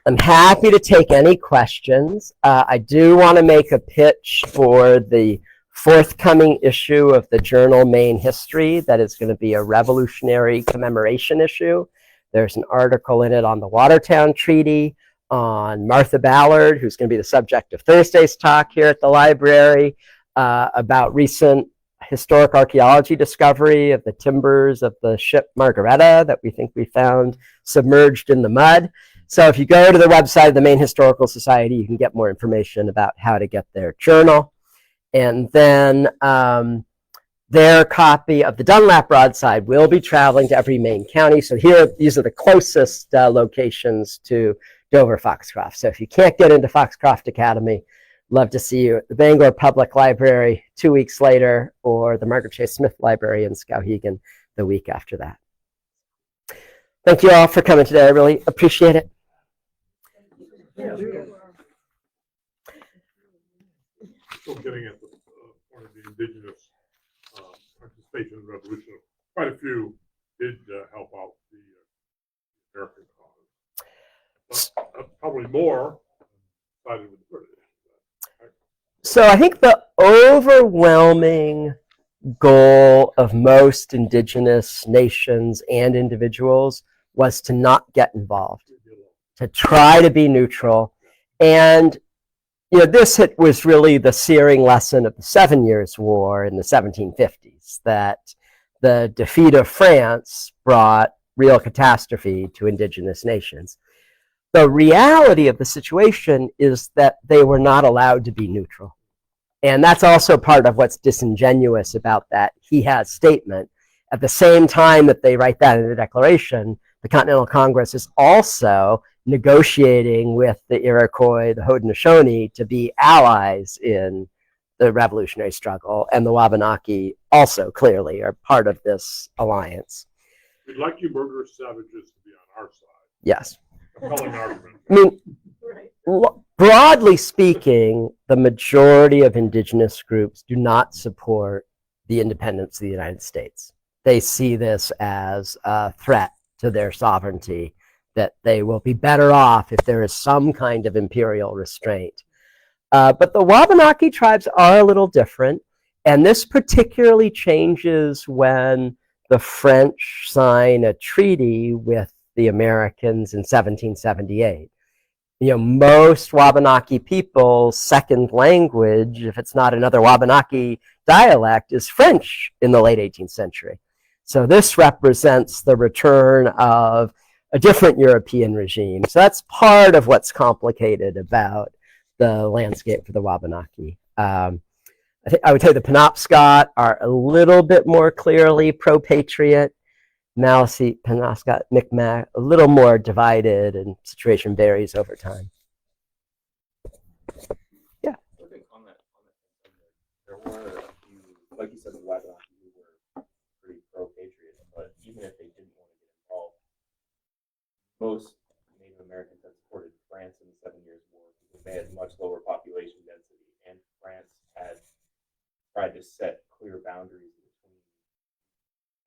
I'm happy to take any questions. I do want to make a pitch for the forthcoming issue of the journal Maine History that is going to be a revolutionary commemoration issue. There's an article in it on the Watertown Treaty, on Martha Ballard, who's going to be the subject of Thursday's talk here at the library, about recent historic archaeology discovery of the timbers of the ship Margaretta that we think we found submerged in the mud. So if you go to the website of the Maine Historical Society, you can get more information about how to get their journal. And then their copy of the Dunlap broadside will be traveling to every Maine county. So here, these are the closest locations to Dover Foxcroft. So if you can't get into Foxcroft Academy, love to see you at the Bangor Public Library 2 weeks later, or the Margaret Chase Smith Library in Skowhegan the week after that. Thank you all for coming today. I really appreciate it. Still getting at the point of the indigenous participation in the revolution. Quite a few did help out the American cause, but probably more sided with the British. So I think the overwhelming goal of most indigenous nations and individuals was to not get involved, to try to be neutral. And you know, this was really the searing lesson of the 7 Years' War in the 1750s, that the defeat of France brought real catastrophe to indigenous nations. The reality of the situation is that they were not allowed to be neutral. And that's also part of what's disingenuous about that he has statement. At the same time that they write that in the Declaration, the Continental Congress is also negotiating with the Iroquois, the Haudenosaunee, to be allies in the revolutionary struggle, and the Wabanaki also clearly are part of this alliance. We'd like you murderous savages to be on our side. Yes. Compelling argument. I mean, broadly speaking, the majority of indigenous groups do not support the independence of the United States. They see this as a threat to their sovereignty, that they will be better off if there is some kind of imperial restraint. But the Wabanaki tribes are a little different, and this particularly changes when the French sign a treaty with the Americans in 1778. You know, most Wabanaki people's second language, if it's not another Wabanaki dialect, is French in the late 18th century. So this represents the return of a different European regime. So that's part of what's complicated about the landscape for the Wabanaki. I would say the Penobscot are a little bit more clearly pro-patriot. Maliseet, Penobscot, Micmac, a little more divided, and situation varies over time. Yeah. I think on that there were a few, like you said, the Wabanaki who were pretty pro-patriot, but even if they didn't want to get involved, most Native Americans had supported France in the 7 Years' War because they had much lower population density, and France had tried to set clear boundaries between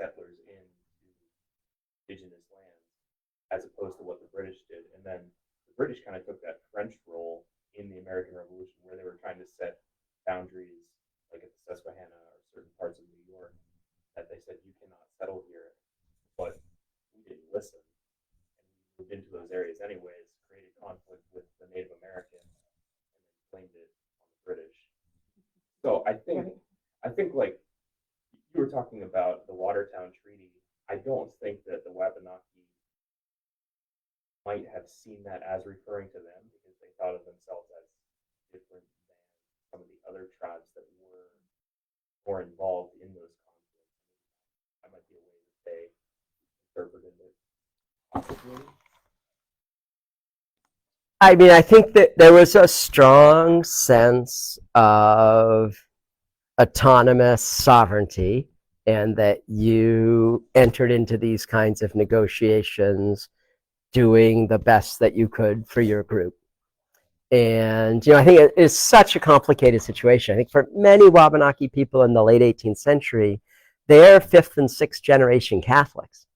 settlers in indigenous lands, as opposed to what the British did. And then the British kind of took that French role in the American Revolution, where they were trying to set boundaries, like at the Susquehanna or certain parts of New York, that they said you cannot settle here. But we didn't listen, and we moved into those areas anyways, created conflict with the Native Americans, and then blamed it on the British. So I think like you were talking about the Watertown Treaty. I don't think that the Wabanaki might have seen that as referring to them, because they thought of themselves as different than some of the other tribes that were more involved in those conflicts. That might be a way that they interpreted it, possibly. I mean, I think that there was a strong sense of autonomous sovereignty, and that you entered into these kinds of negotiations doing the best that you could for your group. And, I think it is such a complicated situation. I think for many Wabanaki people in the late 18th century, they're fifth and sixth generation Catholics.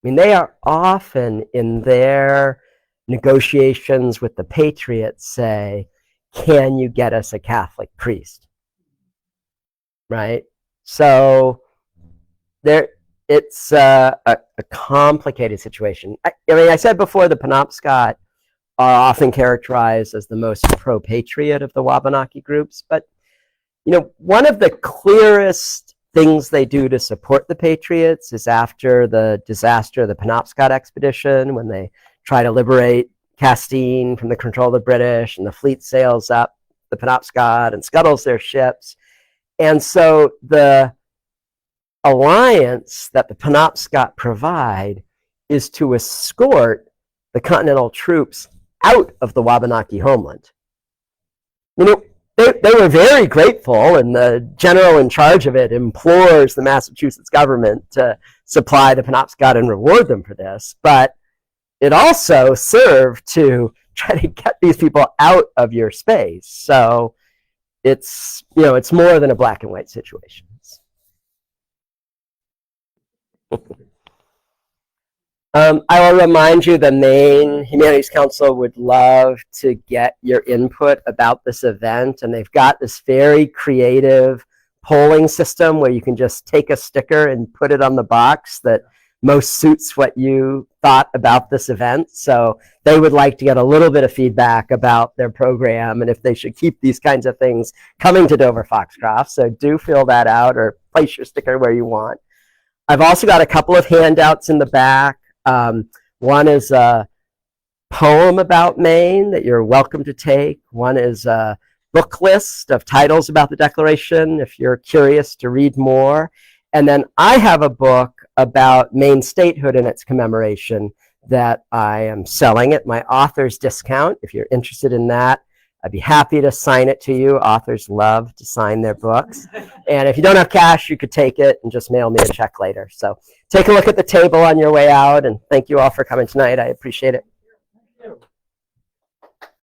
I mean, they are often in their negotiations with the Patriots say, can you get us a Catholic priest? Right? So it's a complicated situation. I mean, I said before, the Penobscot are often characterized as the most pro-patriot of the Wabanaki groups, but one of the clearest things they do to support the Patriots is after the disaster of the Penobscot expedition, when they try to liberate Castine from the control of the British, and the fleet sails up the Penobscot and scuttles their ships. And so the alliance that the Penobscot provide is to escort the Continental troops out of the Wabanaki homeland. They were very grateful, and the general in charge of it implores the Massachusetts government to supply the Penobscot and reward them for this. But it also served to try to get these people out of your space. So it's more than a black and white situation. I will remind you, the Maine Humanities Council would love to get your input about this event, and they've got this very creative polling system where you can just take a sticker and put it on the box that most suits what you thought about this event. So they would like to get a little bit of feedback about their program and if they should keep these kinds of things coming to Dover Foxcroft. So do fill that out or place your sticker where you want. I've also got a couple of handouts in the back. One is a poem about Maine that you're welcome to take. One is a book list of titles about the Declaration if you're curious to read more. And then I have a book about Maine statehood and its commemoration that I am selling at my author's discount. If you're interested in that, I'd be happy to sign it to you. Authors love to sign their books. And if you don't have cash, you could take it and just mail me a check later. So take a look at the table on your way out, and thank you all for coming tonight. I appreciate it.